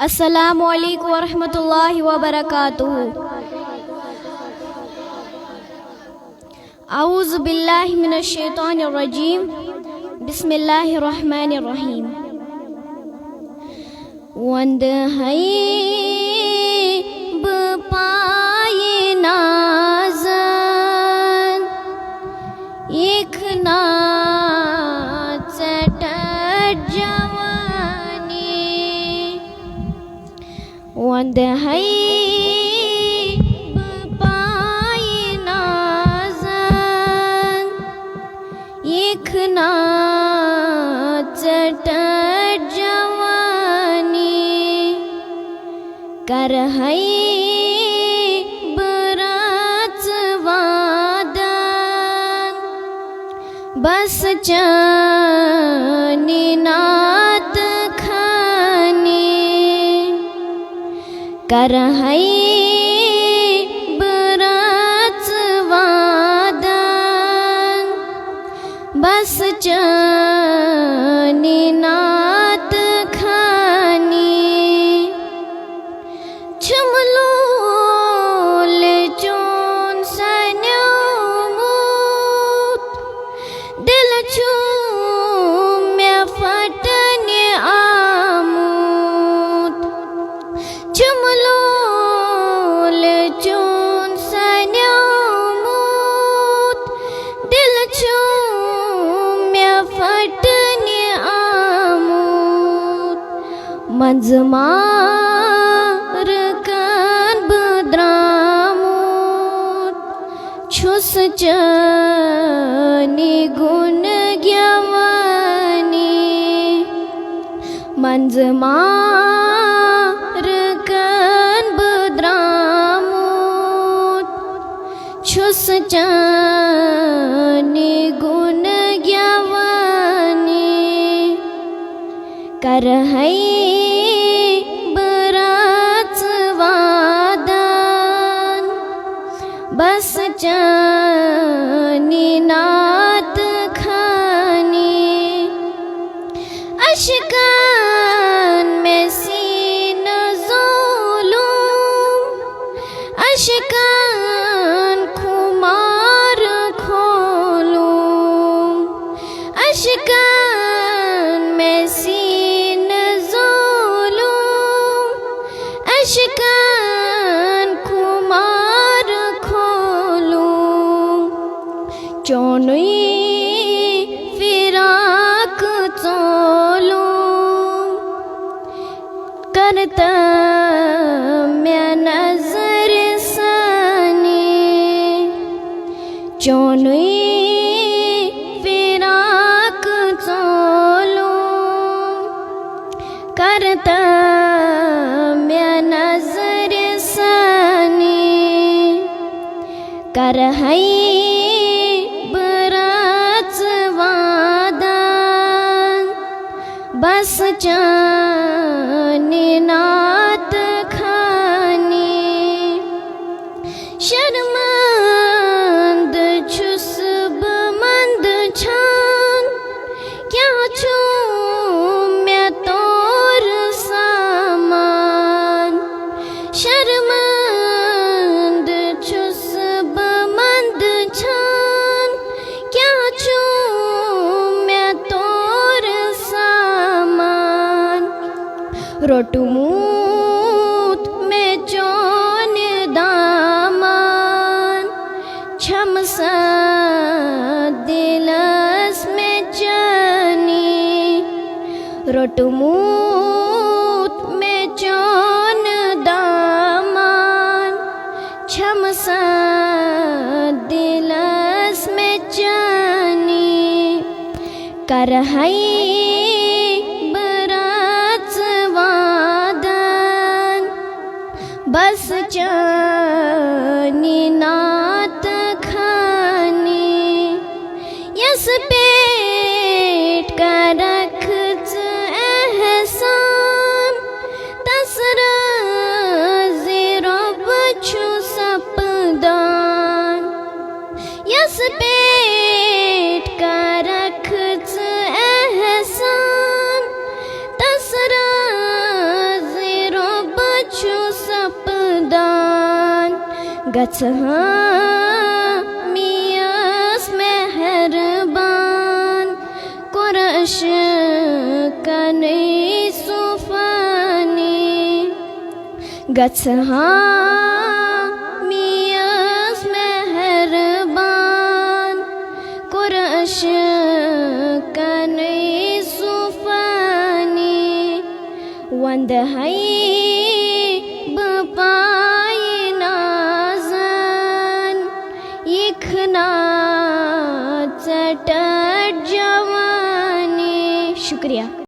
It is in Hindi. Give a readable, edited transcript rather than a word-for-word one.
अस्सलामु अलैकुम वरहमतुल्लाहि वबरकातुहू। औज़ु बिल्लाहि मिनश शैतानिर रजीम। बिस्मिल्लाहिर रहमानिर रहीम। वंद है बपाए नाज़न एक नाचट जवानी वंद है बपाए नाज़न एक नाचट कर है बराच वादन बस जानी नात खाने कर है बराच वादन बस जानी नात छमलोल चोन सन्यामूत दिल चूम्या फटने आमूत छमलोल चोन सन्यामूत दिल चूम्या फटने आमूत मंजमा छुस चनी गुण ग्यावानी मंजमार कन बद्रामूत छुस चनी गुण ग्यावानी कर है बराच वादन बस जानी नात खानी अशकान में सीन ज़ुल्म अशकान खुमार खोलूं अशकान में सीन ज़ुल्म अशकान खुमार चोनुई फिराक चोलू करता मैं नजर सनी चोनुई फिराक चोलू करता मैं नजर सनी कर है बस जानी नात खानी शर्मंद छुस बमंद छान क्या छूं मैं तोर सामान शर्मंद छुस बमंद छान क्या छूं रोटूमूत में चोन दामान छमसा दिलस में जानी रोटूमूत में चोन दामान छमसा दिलस में जानी कर है बस जानी नात खानी यस पेट का रखच एहसान तसरा ज़ीरो बच्चू सपदान यस पेट का रखच एहसान तसरा ज़ीरो गच्छा मियास मेहरबान कुरश कने सुफानी गच्छा मियास मेहरबान कुरश कने सुफानी वंद है